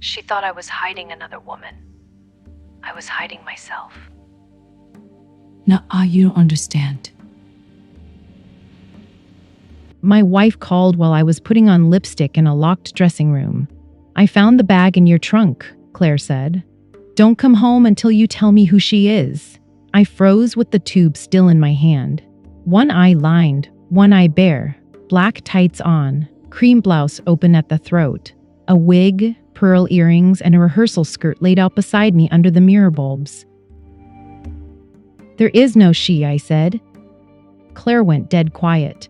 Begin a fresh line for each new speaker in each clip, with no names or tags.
She thought I was hiding another woman. I was hiding myself.
You don't understand.
My wife called while I was putting on lipstick in a locked dressing room. I found the bag in your trunk, Claire said. Don't come home until you tell me who she is. I froze with the tube still in my hand. One eye lined, one eye bare, black tights on, cream blouse open at the throat, a wig, pearl earrings, and a rehearsal skirt laid out beside me under the mirror bulbs. There is no she, I said. Claire went dead quiet.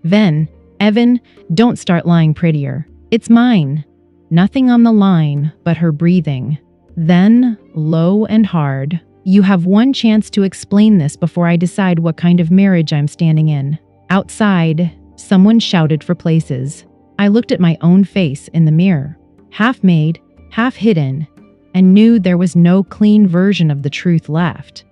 Then, Evan, don't start lying prettier. It's mine. Nothing on the line but her breathing. Then, low and hard, you have one chance to explain this before I decide what kind of marriage I'm standing in. Outside, someone shouted for places. I looked at my own face in the mirror, half made, half hidden, and knew there was no clean version of the truth left.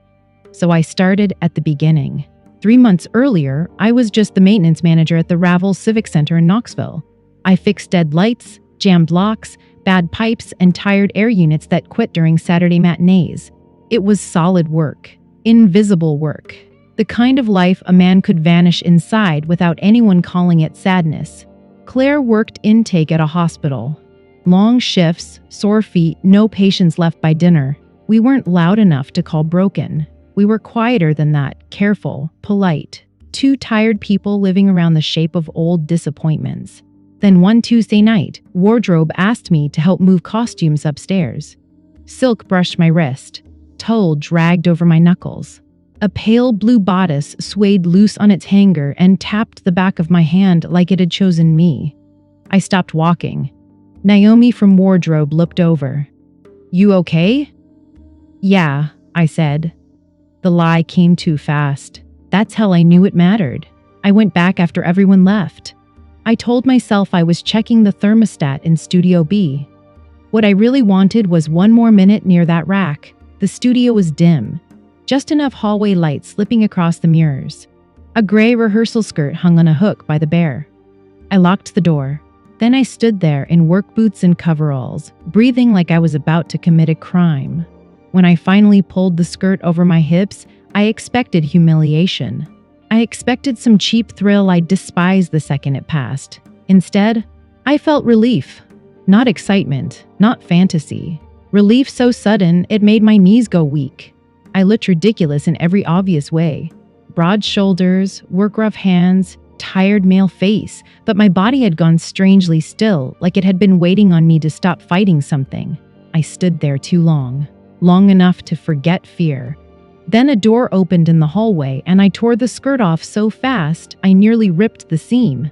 So I started at the beginning. 3 months earlier, I was just the maintenance manager at the Ravel Civic Center in Knoxville. I fixed dead lights, jammed locks, bad pipes, and tired air units that quit during Saturday matinees. It was solid work, invisible work, the kind of life a man could vanish inside without anyone calling it sadness. Claire worked intake at a hospital. Long shifts, sore feet, no patients left by dinner. We weren't loud enough to call broken. We were quieter than that, careful, polite. Two tired people living around the shape of old disappointments. Then one Tuesday night, wardrobe asked me to help move costumes upstairs. Silk brushed my wrist. Tulle dragged over my knuckles. A pale blue bodice swayed loose on its hanger and tapped the back of my hand like it had chosen me. I stopped walking. Naomi from wardrobe looked over. You okay? Yeah, I said. The lie came too fast. That's how I knew it mattered. I went back after everyone left. I told myself I was checking the thermostat in Studio B. What I really wanted was one more minute near that rack. The studio was dim, just enough hallway light slipping across the mirrors. A gray rehearsal skirt hung on a hook by the bear. I locked the door. Then I stood there in work boots and coveralls, breathing like I was about to commit a crime. When I finally pulled the skirt over my hips, I expected humiliation. I expected some cheap thrill I'd despise the second it passed. Instead, I felt relief. Not excitement, not fantasy. Relief so sudden it made my knees go weak. I looked ridiculous in every obvious way. Broad shoulders, work-rough hands, tired male face, but my body had gone strangely still, like it had been waiting on me to stop fighting something. I stood there too long enough to forget fear. Then a door opened in the hallway and I tore the skirt off so fast I nearly ripped the seam.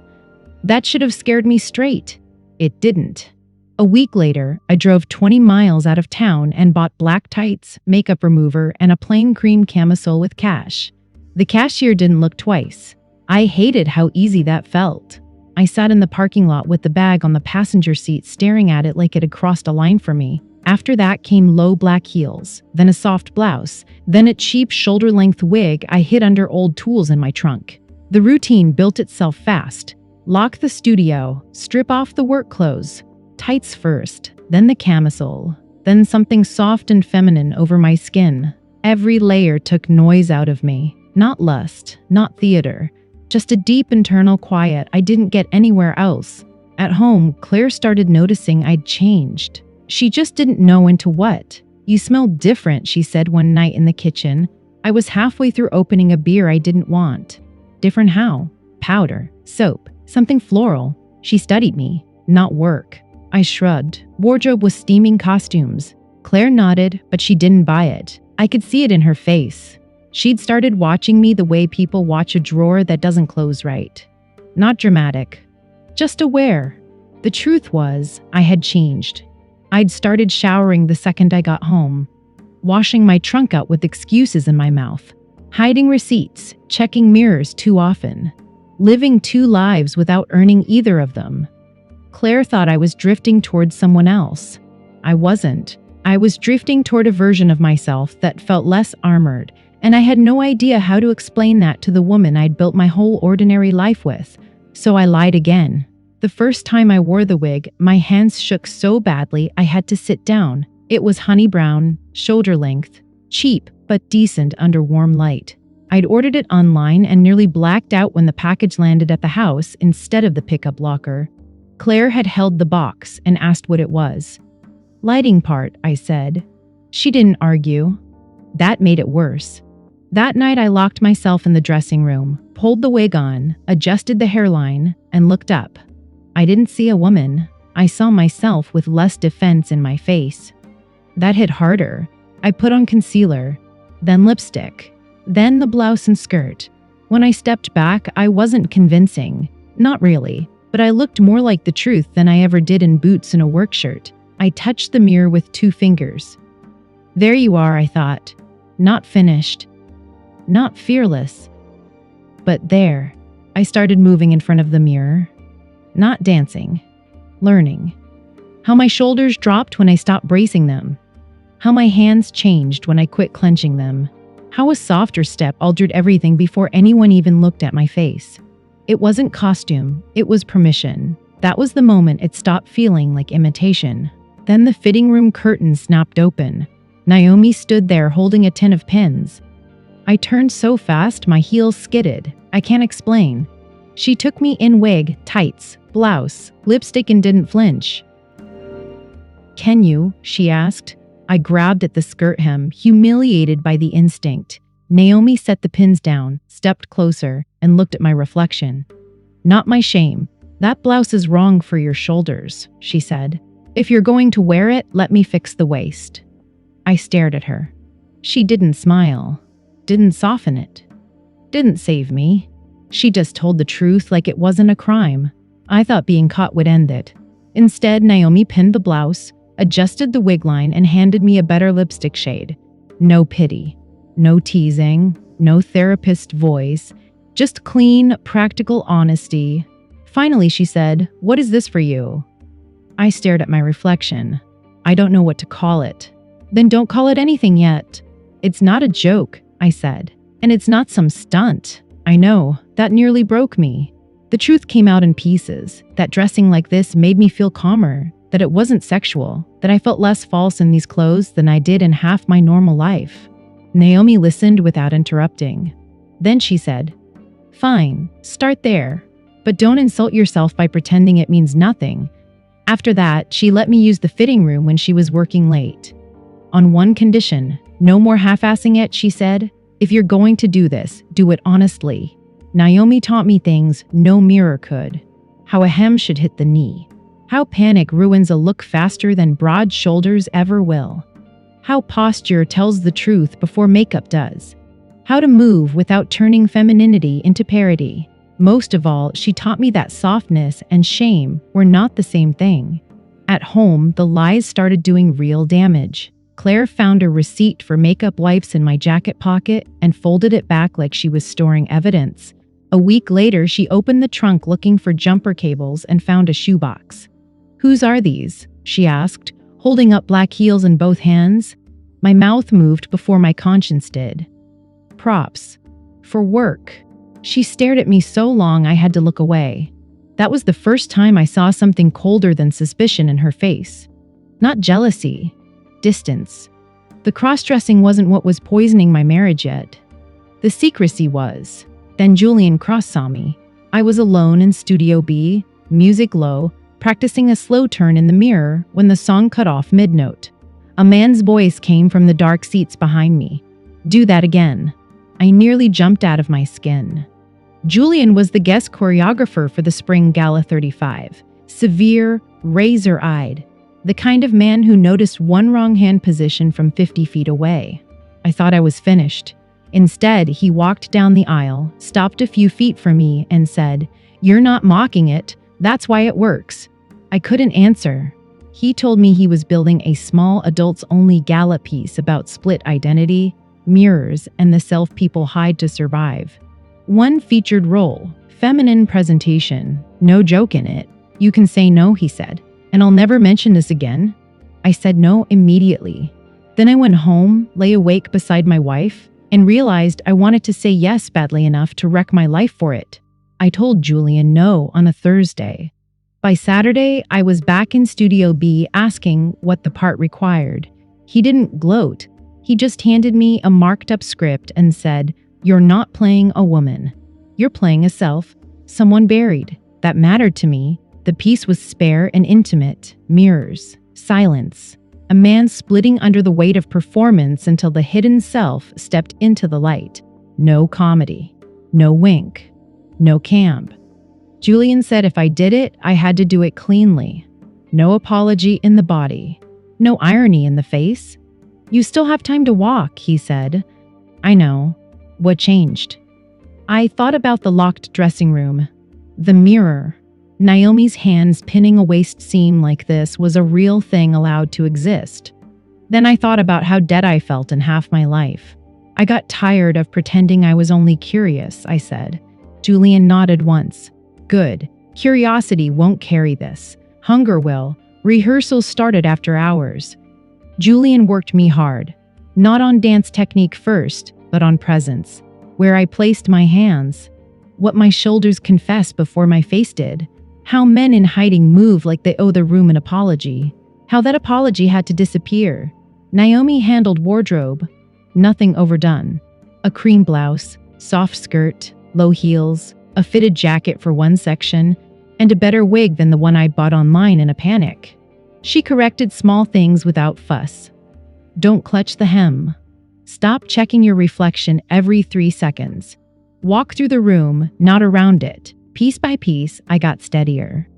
That should have scared me straight. It didn't. A week later, I drove 20 miles out of town and bought black tights, makeup remover, and a plain cream camisole with cash. The cashier didn't look twice. I hated how easy that felt. I sat in the parking lot with the bag on the passenger seat staring at it like it had crossed a line for me. After that came low black heels, then a soft blouse, then a cheap shoulder-length wig I hid under old tools in my trunk. The routine built itself fast. Lock the studio, strip off the work clothes. Tights first, then the camisole, then something soft and feminine over my skin. Every layer took noise out of me. Not lust, not theater. Just a deep internal quiet I didn't get anywhere else. At home, Claire started noticing I'd changed. She just didn't know into what. You smell different, she said one night in the kitchen. I was halfway through opening a beer I didn't want. Different how? Powder, soap, something floral. She studied me, not work. I shrugged. Wardrobe was steaming costumes. Claire nodded, but she didn't buy it. I could see it in her face. She'd started watching me the way people watch a drawer that doesn't close right. Not dramatic, just aware. The truth was, I had changed. I'd started showering the second I got home, washing my trunk out with excuses in my mouth, hiding receipts, checking mirrors too often, living two lives without earning either of them. Claire thought I was drifting towards someone else. I wasn't. I was drifting toward a version of myself that felt less armored, and I had no idea how to explain that to the woman I'd built my whole ordinary life with. So I lied again. The first time I wore the wig, my hands shook so badly I had to sit down. It was honey brown, shoulder length, cheap but decent under warm light. I'd ordered it online and nearly blacked out when the package landed at the house instead of the pickup locker. Claire had held the box and asked what it was. Lighting part, I said. She didn't argue. That made it worse. That night I locked myself in the dressing room, pulled the wig on, adjusted the hairline, and looked up. I didn't see a woman. I saw myself with less defense in my face. That hit harder. I put on concealer, then lipstick, then the blouse and skirt. When I stepped back, I wasn't convincing. Not really, but I looked more like the truth than I ever did in boots and a work shirt. I touched the mirror with 2 fingers. There you are, I thought. Not finished. Not fearless. But there. I started moving in front of the mirror. Not dancing. Learning. How my shoulders dropped when I stopped bracing them. How my hands changed when I quit clenching them. How a softer step altered everything before anyone even looked at my face. It wasn't costume, it was permission. That was the moment it stopped feeling like imitation. Then the fitting room curtain snapped open. Naomi stood there holding a tin of pins. I turned so fast my heels skidded. I can't explain. She took me in wig, tights, blouse, lipstick and didn't flinch. "Can you?" she asked. I grabbed at the skirt hem, humiliated by the instinct. Naomi set the pins down, stepped closer, and looked at my reflection. "Not my shame. That blouse is wrong for your shoulders," she said. "If you're going to wear it, let me fix the waist." I stared at her. She didn't smile, didn't soften it, didn't save me. She just told the truth like it wasn't a crime. I thought being caught would end it. Instead, Naomi pinned the blouse, adjusted the wig line, and handed me a better lipstick shade. No pity, no teasing, no therapist voice, just clean, practical honesty. Finally, she said, "What is this for you?" I stared at my reflection. I don't know what to call it. Then don't call it anything yet. It's not a joke, I said. And it's not some stunt. I know, that nearly broke me. The truth came out in pieces, that dressing like this made me feel calmer, that it wasn't sexual, that I felt less false in these clothes than I did in half my normal life. Naomi listened without interrupting. Then she said, "Fine, start there, but don't insult yourself by pretending it means nothing." After that, she let me use the fitting room when she was working late. On one condition, no more half-assing it, she said. "If you're going to do this, do it honestly." Naomi taught me things no mirror could. How a hem should hit the knee. How panic ruins a look faster than broad shoulders ever will. How posture tells the truth before makeup does. How to move without turning femininity into parody. Most of all, she taught me that softness and shame were not the same thing. At home, the lies started doing real damage. Claire found a receipt for makeup wipes in my jacket pocket and folded it back like she was storing evidence. A week later, she opened the trunk looking for jumper cables and found a shoebox. "Whose are these?" she asked, holding up black heels in both hands. My mouth moved before my conscience did. "Props. For work." She stared at me so long I had to look away. That was the first time I saw something colder than suspicion in her face. Not jealousy. Distance. The cross-dressing wasn't what was poisoning my marriage yet. The secrecy was. Then Julian Cross saw me. I was alone in Studio B, music low, practicing a slow turn in the mirror when the song cut off mid-note. A man's voice came from the dark seats behind me. "Do that again." I nearly jumped out of my skin. Julian was the guest choreographer for the Spring Gala 35. Severe, razor-eyed. The kind of man who noticed one wrong hand position from 50 feet away. I thought I was finished. Instead, he walked down the aisle, stopped a few feet from me, and said, "You're not mocking it. That's why it works." I couldn't answer. He told me he was building a small adults-only gala piece about split identity, mirrors, and the self people hide to survive. One featured role, feminine presentation, no joke in it. "You can say no," he said, "and I'll never mention this again." I said no immediately. Then I went home, lay awake beside my wife, and realized I wanted to say yes badly enough to wreck my life for it. I told Julian no on a Thursday. By Saturday, I was back in Studio B asking what the part required. He didn't gloat. He just handed me a marked up script and said, "You're not playing a woman. You're playing a self, someone buried." That mattered to me. The piece was spare and intimate. Mirrors, silence, a man splitting under the weight of performance until the hidden self stepped into the light. No comedy, no wink, no camp. Julian said if I did it, I had to do it cleanly. No apology in the body, no irony in the face. "You still have time to walk," he said. I know. What changed? I thought about the locked dressing room, the mirror. Naomi's hands pinning a waist seam like this was a real thing allowed to exist. Then I thought about how dead I felt in half my life. I got tired of pretending I was only curious, I said. Julian nodded once. Good. Curiosity won't carry this. Hunger will. Rehearsals started after hours. Julian worked me hard. Not on dance technique first, but on presence. Where I placed my hands. What my shoulders confessed before my face did. How men in hiding move like they owe the room an apology. How that apology had to disappear. Naomi handled wardrobe. Nothing overdone. A cream blouse, soft skirt, low heels, a fitted jacket for one section, and a better wig than the one I'd bought online in a panic. She corrected small things without fuss. Don't clutch the hem. Stop checking your reflection every 3 seconds. Walk through the room, not around it. Piece by piece, I got steadier.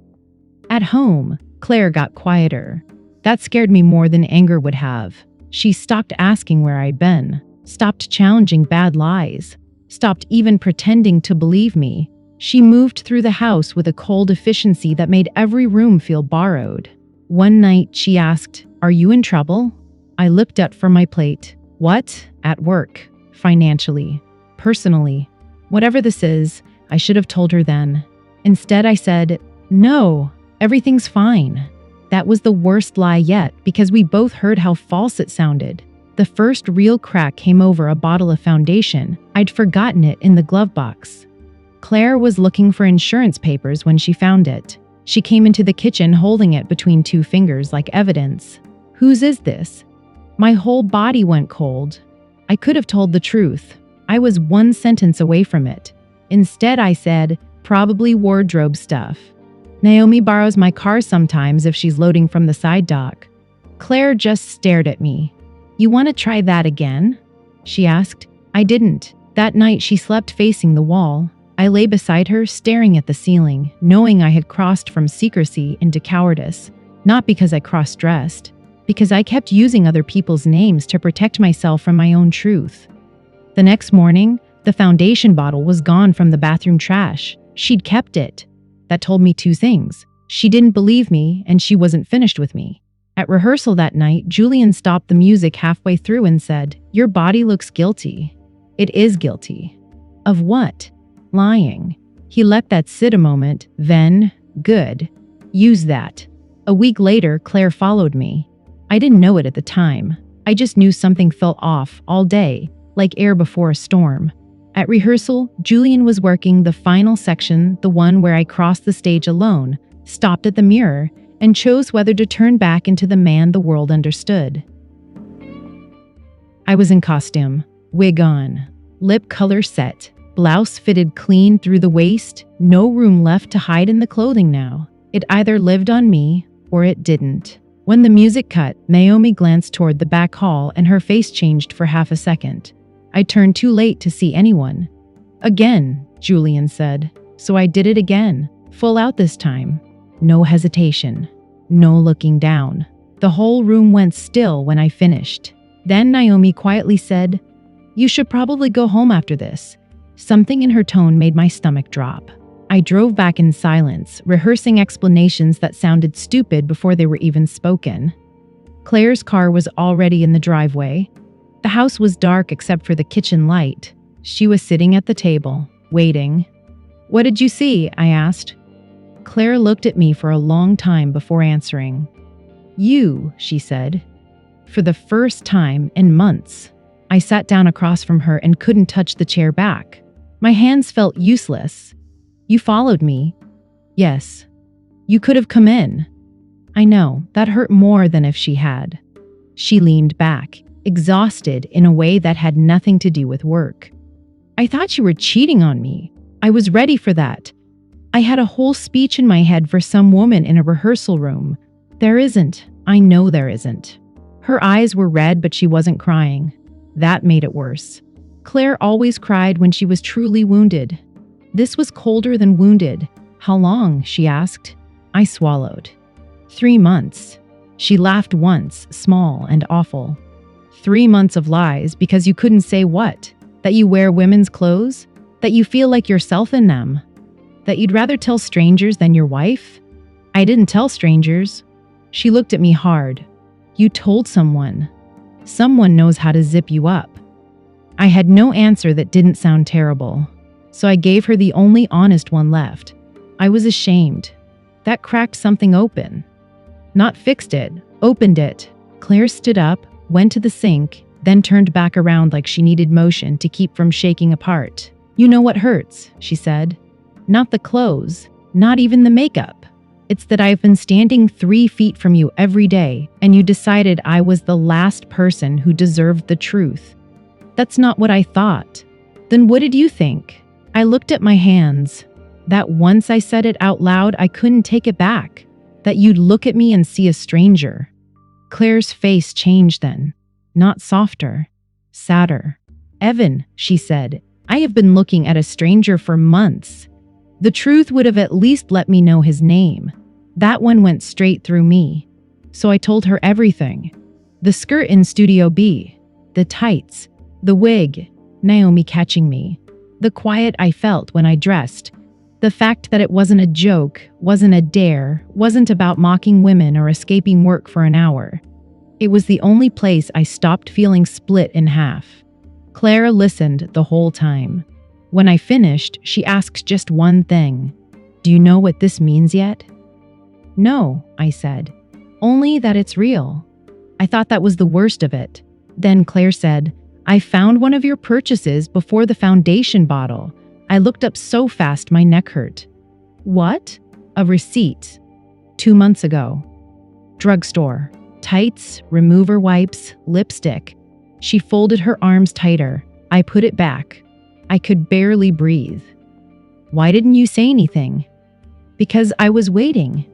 At home, Claire got quieter. That scared me more than anger would have. She stopped asking where I'd been, stopped challenging bad lies, stopped even pretending to believe me. She moved through the house with a cold efficiency that made every room feel borrowed. One night, she asked, "Are you in trouble?" I looked up from my plate. What? At work, financially, personally. Whatever this is, I should have told her then. Instead, I said, "No, everything's fine." That was the worst lie yet because we both heard how false it sounded. The first real crack came over a bottle of foundation. I'd forgotten it in the glove box. Claire was looking for insurance papers when she found it. She came into the kitchen holding it between 2 fingers like evidence. Whose is this? My whole body went cold. I could have told the truth. I was 1 sentence away from it. Instead, I said, "Probably wardrobe stuff. Naomi borrows my car sometimes if she's loading from the side dock." Claire just stared at me. "You want to try that again?" she asked. I didn't. That night, she slept facing the wall. I lay beside her, staring at the ceiling, knowing I had crossed from secrecy into cowardice. Not because I cross-dressed, because I kept using other people's names to protect myself from my own truth. The next morning, the foundation bottle was gone from the bathroom trash. She'd kept it. That told me 2 things. She didn't believe me, and she wasn't finished with me. At rehearsal that night, Julian stopped the music halfway through and said, "Your body looks guilty." It is guilty. Of what? Lying. He let that sit a moment, then, good. Use that. A week later, Claire followed me. I didn't know it at the time. I just knew something felt off all day, like air before a storm. At rehearsal, Julian was working the final section, the one where I crossed the stage alone, stopped at the mirror, and chose whether to turn back into the man the world understood. I was in costume, wig on, lip color set, blouse fitted clean through the waist, no room left to hide in the clothing now. It either lived on me or it didn't. When the music cut, Naomi glanced toward the back hall and her face changed for half a second. I turned too late to see anyone. "Again," Julian said. So I did it again, full out this time. No hesitation. No looking down. The whole room went still when I finished. Then Naomi quietly said, "You should probably go home after this." Something in her tone made my stomach drop. I drove back in silence, rehearsing explanations that sounded stupid before they were even spoken. Claire's car was already in the driveway. The house was dark except for the kitchen light. She was sitting at the table, waiting. "What did you see?" I asked. Claire looked at me for a long time before answering. "You," she said. For the first time in months, I sat down across from her and couldn't touch the chair back. My hands felt useless. "You followed me." "Yes." You could have come in." I know, that hurt more than if she had. She leaned back, exhausted in a way that had nothing to do with work. "I thought you were cheating on me. I was ready for that. I had a whole speech in my head for some woman in a rehearsal room. There isn't. I know there isn't." Her eyes were red, but she wasn't crying. That made it worse. Claire always cried when she was truly wounded. This was colder than wounded. "How long?" she asked. I swallowed. 3 months. She laughed once, small and awful. 3 months of lies because you couldn't say what? That you wear women's clothes? That you feel like yourself in them? That you'd rather tell strangers than your wife? I didn't tell strangers. She looked at me hard. You told someone. Someone knows how to zip you up. I had no answer that didn't sound terrible, so I gave her the only honest one left. I was ashamed. That cracked something open. Not fixed it, opened it. Claire stood up, went to the sink, then turned back around like she needed motion to keep from shaking apart. "You know what hurts," she said. "Not the clothes, not even the makeup. It's that I've been standing 3 feet from you every day, and you decided I was the last person who deserved the truth. That's not what I thought. Then what did you think?" I looked at my hands. That once I said it out loud, I couldn't take it back. That you'd look at me and see a stranger. Claire's face changed then. Not softer, sadder. "Evan," she said, "I have been looking at a stranger for months. The truth would have at least let me know his name. That one went straight through me. So I told her everything. The skirt in Studio B, the tights, the wig, Naomi catching me, the quiet I felt when I dressed, the fact that it wasn't a joke, wasn't a dare, wasn't about mocking women or escaping work for an hour. It was the only place I stopped feeling split in half." Claire listened the whole time. When I finished, she asked just one thing. "Do you know what this means yet?" "No," I said. "Only that it's real." I thought that was the worst of it. Then Claire said, "I found one of your purchases before the foundation bottle. I looked up so fast my neck hurt." "What?" "A receipt. 2 months ago. Drugstore. Tights, remover wipes, lipstick." She folded her arms tighter. I put it back. I could barely breathe. "Why didn't you say anything?" "Because I was waiting."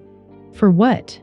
"For what?"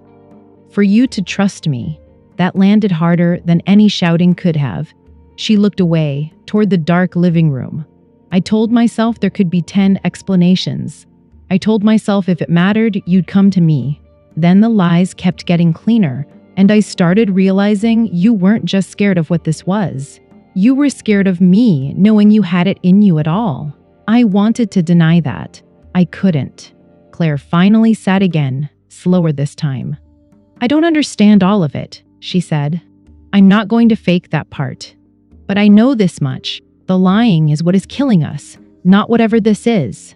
"For you to trust me." That landed harder than any shouting could have. She looked away, toward the dark living room. I told myself there could be 10 explanations. I told myself if it mattered, you'd come to me. Then the lies kept getting cleaner, and I started realizing you weren't just scared of what this was. You were scared of me, knowing you had it in you at all. I wanted to deny that. I couldn't. Claire finally sat again, slower this time. "I don't understand all of it," she said. "I'm not going to fake that part. But I know this much. The lying is what is killing us, not whatever this is."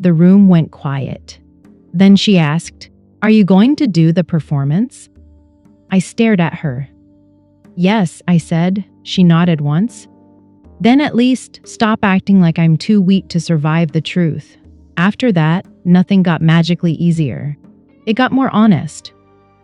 The room went quiet. Then she asked, "Are you going to do the performance?" I stared at her. "Yes," I said. She nodded once. "Then at least stop acting like I'm too weak to survive the truth." After that, nothing got magically easier. It got more honest.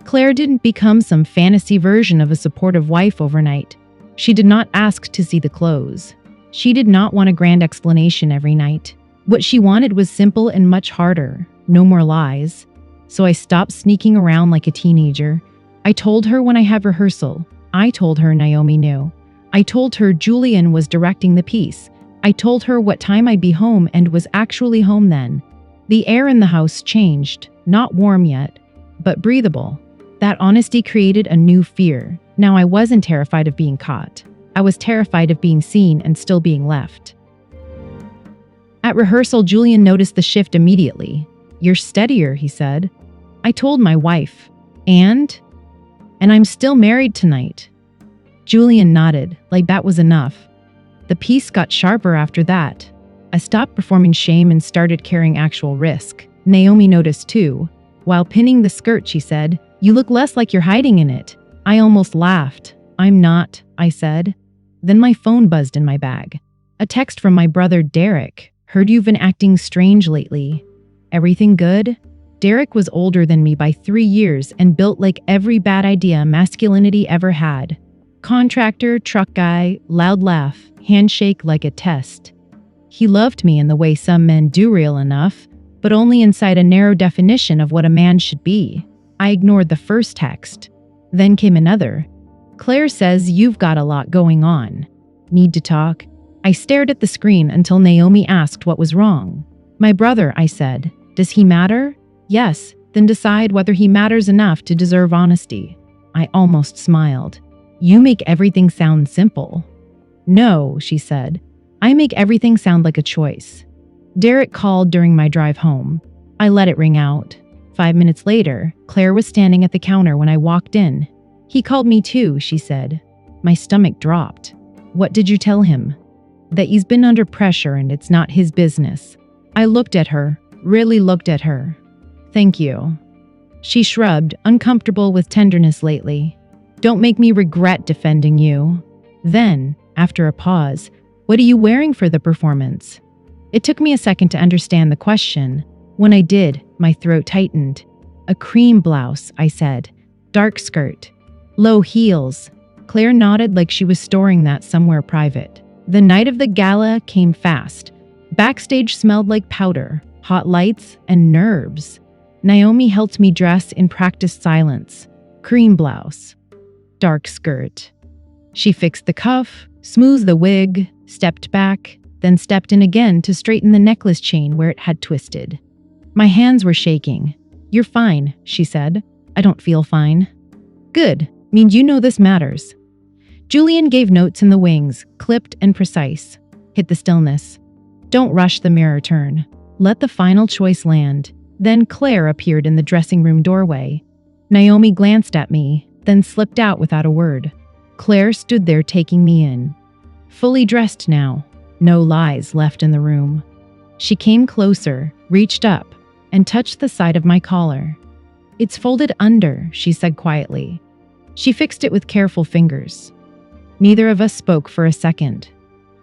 Claire didn't become some fantasy version of a supportive wife overnight. She did not ask to see the clothes. She did not want a grand explanation every night. What she wanted was simple and much harder. No more lies. So I stopped sneaking around like a teenager. I told her when I had rehearsal. I told her Naomi knew. I told her Julian was directing the piece. I told her what time I'd be home and was actually home then. The air in the house changed, not warm yet, but breathable. That honesty created a new fear. Now I wasn't terrified of being caught. I was terrified of being seen and still being left. At rehearsal, Julian noticed the shift immediately. "You're steadier," he said. I told my wife. And I'm still married tonight." Julian nodded, like that was enough. The piece got sharper after that. I stopped performing shame and started carrying actual risk. Naomi noticed too. While pinning the skirt, she said, "You look less like you're hiding in it." I almost laughed. "I'm not," I said. Then my phone buzzed in my bag. A text from my brother Derek. "Heard you've been acting strange lately. Everything good?" Derek was older than me by 3 years and built like every bad idea masculinity ever had. Contractor, truck guy, loud laugh, handshake like a test. He loved me in the way some men do, real enough, but only inside a narrow definition of what a man should be. I ignored the first text. Then came another. Claire says you've got a lot going on. Need to talk? I stared at the screen until Naomi asked what was wrong. My brother, I said. Does he matter? Yes, then decide whether he matters enough to deserve honesty. I almost smiled. You make everything sound simple. No, she said. I make everything sound like a choice. Derek called during my drive home. I let it ring out. 5 minutes later, Claire was standing at the counter when I walked in. He called me too, she said. My stomach dropped. What did you tell him? That he's been under pressure and it's not his business. I looked at her, really looked at her. Thank you. She shrugged, uncomfortable with tenderness lately. Don't make me regret defending you. Then, after a pause, what are you wearing for the performance? It took me a second to understand the question. When I did, my throat tightened. A cream blouse, I said. Dark skirt. Low heels. Claire nodded like she was storing that somewhere private. The night of the gala came fast. Backstage smelled like powder, hot lights, and nerves. Naomi helped me dress in practiced silence. Cream blouse. Dark skirt. She fixed the cuff, smoothed the wig, stepped back, then stepped in again to straighten the necklace chain where it had twisted. My hands were shaking. You're fine, she said. I don't feel fine. Good. Means you know this matters. Julian gave notes in the wings, clipped and precise. Hit the stillness. Don't rush the mirror turn. Let the final choice land. Then Claire appeared in the dressing room doorway. Naomi glanced at me, then slipped out without a word. Claire stood there taking me in. Fully dressed now. No lies left in the room. She came closer, reached up, and touched the side of my collar. It's folded under, she said quietly. She fixed it with careful fingers. Neither of us spoke for a second.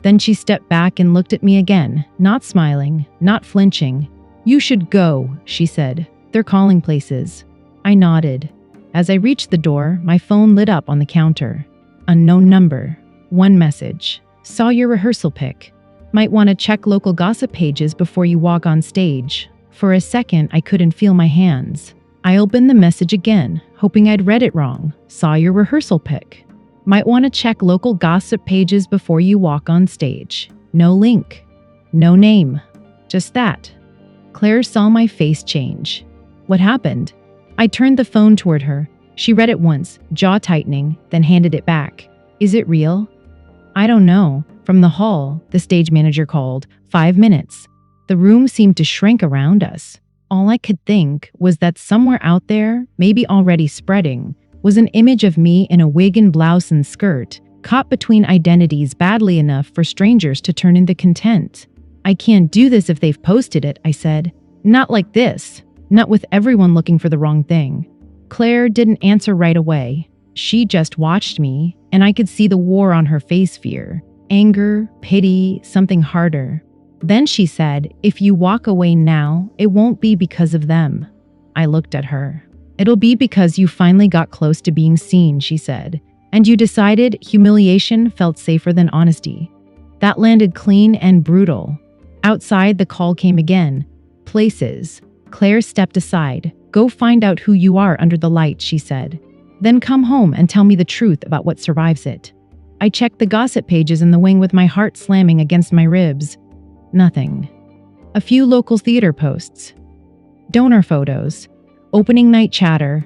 Then she stepped back and looked at me again, not smiling, not flinching. You should go, she said. They're calling places. I nodded. As I reached the door, my phone lit up on the counter. Unknown number. One message. Saw your rehearsal pic. Might want to check local gossip pages before you walk on stage. For a second, I couldn't feel my hands. I opened the message again, hoping I'd read it wrong. Saw your rehearsal pic. Might want to check local gossip pages before you walk on stage. No link. No name. Just that. Claire saw my face change. What happened? I turned the phone toward her. She read it once, jaw tightening, then handed it back. Is it real? I don't know. From the hall, the stage manager called. 5 minutes. The room seemed to shrink around us. All I could think was that somewhere out there, maybe already spreading, was an image of me in a wig and blouse and skirt, caught between identities badly enough for strangers to turn into content. I can't do this if they've posted it, I said. Not like this. Not with everyone looking for the wrong thing. Claire didn't answer right away. She just watched me, and I could see the war on her face fear. Anger, pity, something harder. Then she said, if you walk away now, it won't be because of them. I looked at her. It'll be because you finally got close to being seen, she said, and you decided humiliation felt safer than honesty. That landed clean and brutal. Outside, the call came again. Places. Claire stepped aside. Go find out who you are under the light, she said. Then come home and tell me the truth about what survives it. I checked the gossip pages in the wing with my heart slamming against my ribs. Nothing. A few local theater posts. Donor photos. Opening night chatter.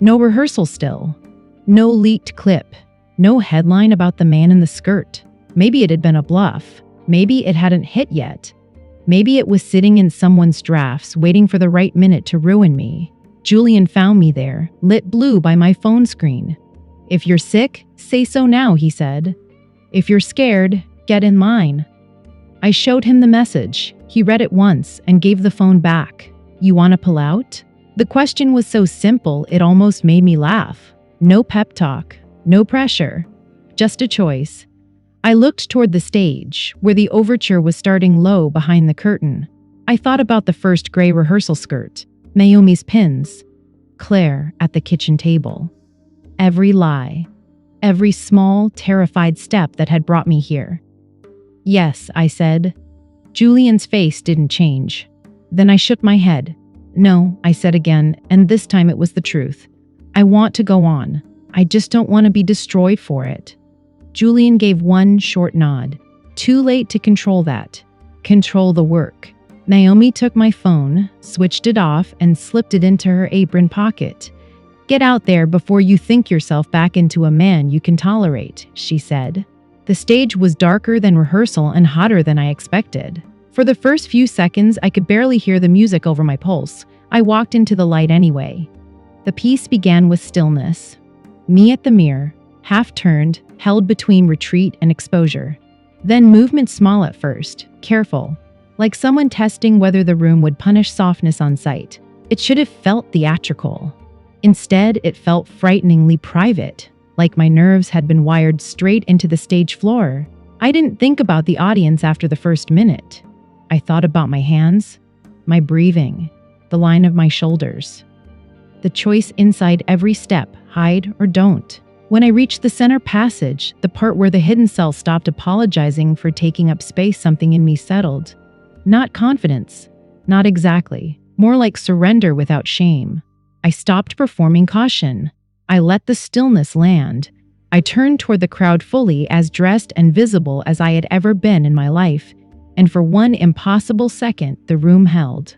No rehearsal still. No leaked clip. No headline about the man in the skirt. Maybe it had been a bluff. Maybe it hadn't hit yet. Maybe it was sitting in someone's drafts waiting for the right minute to ruin me. Julian found me there, lit blue by my phone screen. If you're sick, say so now, he said. If you're scared, get in line. I showed him the message. He read it once and gave the phone back. You want to pull out? The question was so simple, it almost made me laugh. No pep talk, no pressure, just a choice. I looked toward the stage, where the overture was starting low behind the curtain. I thought about the first gray rehearsal skirt. Naomi's pins. Claire at the kitchen table. Every lie. Every small, terrified step that had brought me here. Yes, I said. Julian's face didn't change. Then I shook my head. No, I said again, and this time it was the truth. I want to go on. I just don't want to be destroyed for it. Julian gave one short nod. Too late to control that. Control the work. Naomi took my phone, switched it off, and slipped it into her apron pocket. Get out there before you think yourself back into a man you can tolerate, she said. The stage was darker than rehearsal and hotter than I expected. For the first few seconds, I could barely hear the music over my pulse. I walked into the light anyway. The piece began with stillness. Me at the mirror, half turned, held between retreat and exposure. Then movement small at first, careful, like someone testing whether the room would punish softness on sight. It should have felt theatrical. Instead, it felt frighteningly private, like my nerves had been wired straight into the stage floor. I didn't think about the audience after the first minute. I thought about my hands, my breathing, the line of my shoulders. The choice inside every step, hide or don't. When I reached the center passage, the part where the hidden self stopped apologizing for taking up space, something in me settled. Not confidence, not exactly, more like surrender without shame. I stopped performing caution. I let the stillness land. I turned toward the crowd fully as dressed and visible as I had ever been in my life, and for one impossible second, the room held.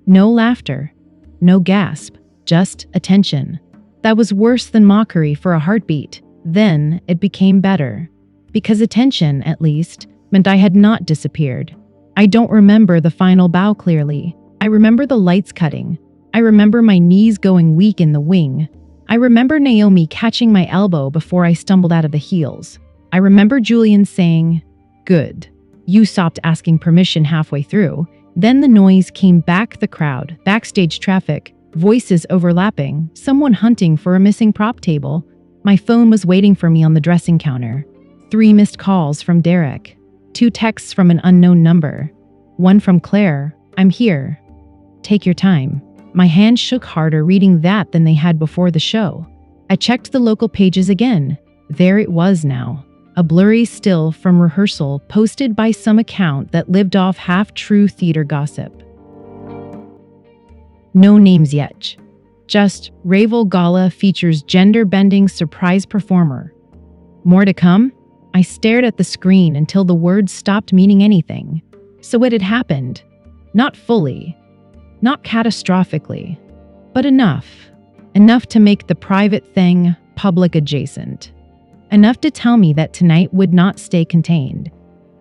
No laughter, no gasp, just attention. That was worse than mockery for a heartbeat. Then it became better. Because attention, at least, meant I had not disappeared. I don't remember the final bow clearly. I remember the lights cutting. I remember my knees going weak in the wing. I remember Naomi catching my elbow before I stumbled out of the heels. I remember Julian saying, "Good. You stopped asking permission halfway through." Then the noise came back, the crowd, backstage traffic, voices overlapping, someone hunting for a missing prop table. My phone was waiting for me on the dressing counter. 3 missed calls from Derek. 2 texts from an unknown number. 1 from Claire, "I'm here. Take your time." My hands shook harder reading that than they had before the show. I checked the local pages again. There it was now. A blurry still from rehearsal posted by some account that lived off half-true theater gossip. No names yet. Just Ravel Gala features gender-bending surprise performer. More to come? I stared at the screen until the words stopped meaning anything. So it had happened. Not fully. Not catastrophically. But enough. Enough to make the private thing public adjacent. Enough to tell me that tonight would not stay contained.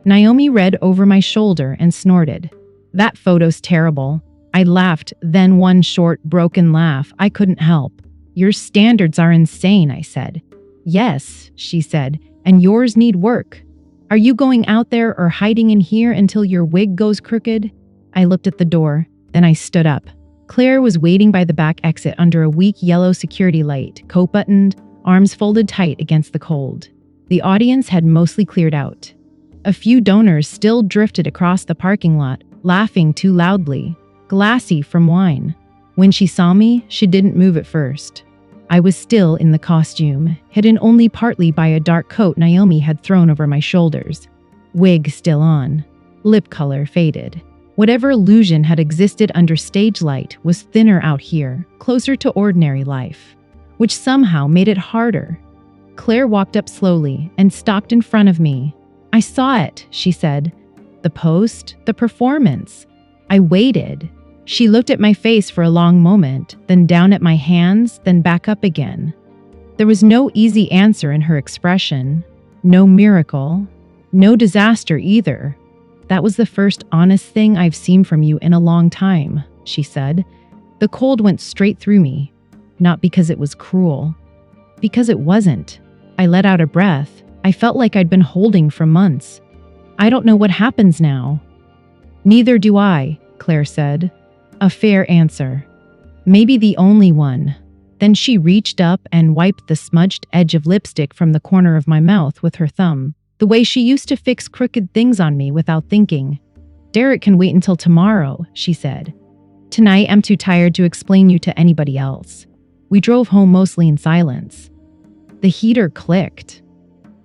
Naomi read over my shoulder and snorted. "That photo's terrible." I laughed, then one short, broken laugh I couldn't help. "Your standards are insane," I said. "Yes," she said, "and yours need work. Are you going out there or hiding in here until your wig goes crooked?" I looked at the door, then I stood up. Claire was waiting by the back exit under a weak yellow security light, coat buttoned, arms folded tight against the cold. The audience had mostly cleared out. A few donors still drifted across the parking lot, laughing too loudly, glassy from wine. When she saw me, she didn't move at first. I was still in the costume, hidden only partly by a dark coat Naomi had thrown over my shoulders. Wig still on. Lip color faded. Whatever illusion had existed under stage light was thinner out here, closer to ordinary life, which somehow made it harder. Claire walked up slowly and stopped in front of me. "I saw it," she said. "The post, the performance." I waited. She looked at my face for a long moment, then down at my hands, then back up again. There was no easy answer in her expression. No miracle. No disaster either. "That was the first honest thing I've seen from you in a long time," she said. The cold went straight through me. Not because it was cruel. Because it wasn't. I let out a breath. I felt like I'd been holding for months. "I don't know what happens now." "Neither do I," Claire said. A fair answer. Maybe the only one. Then she reached up and wiped the smudged edge of lipstick from the corner of my mouth with her thumb, the way she used to fix crooked things on me without thinking. "Derek can wait until tomorrow," she said. Tonight, I'm too tired to explain you to anybody else. We drove home mostly in silence. The heater clicked.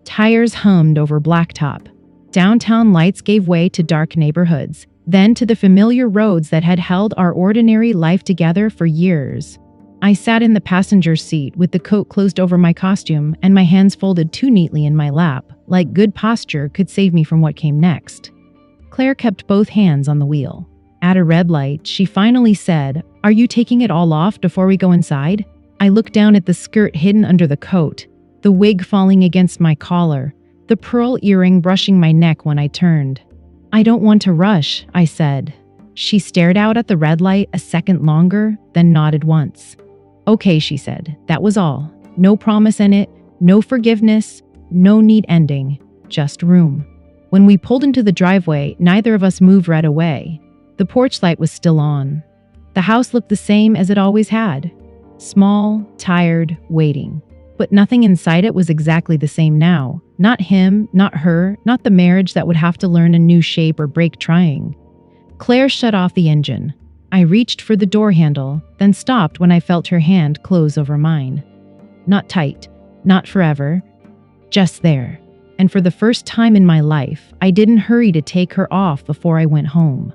Tires hummed over blacktop. Downtown lights gave way to dark neighborhoods, then to the familiar roads that had held our ordinary life together for years. I sat in the passenger seat with the coat closed over my costume and my hands folded too neatly in my lap, like good posture could save me from what came next. Claire kept both hands on the wheel. At a red light, she finally said, "Are you taking it all off before we go inside?" I looked down at the skirt hidden under the coat, the wig falling against my collar, the pearl earring brushing my neck when I turned. "I don't want to rush," I said. She stared out at the red light a second longer, then nodded once. "Okay," she said. That was all. No promise in it, no forgiveness, no neat ending, just room. When we pulled into the driveway, neither of us moved right away. The porch light was still on. The house looked the same as it always had. Small, tired, waiting. But nothing inside it was exactly the same now. Not him, not her, not the marriage that would have to learn a new shape or break trying. Claire shut off the engine. I reached for the door handle, then stopped when I felt her hand close over mine. Not tight, not forever, just there. And for the first time in my life, I didn't hurry to take her off before I went home.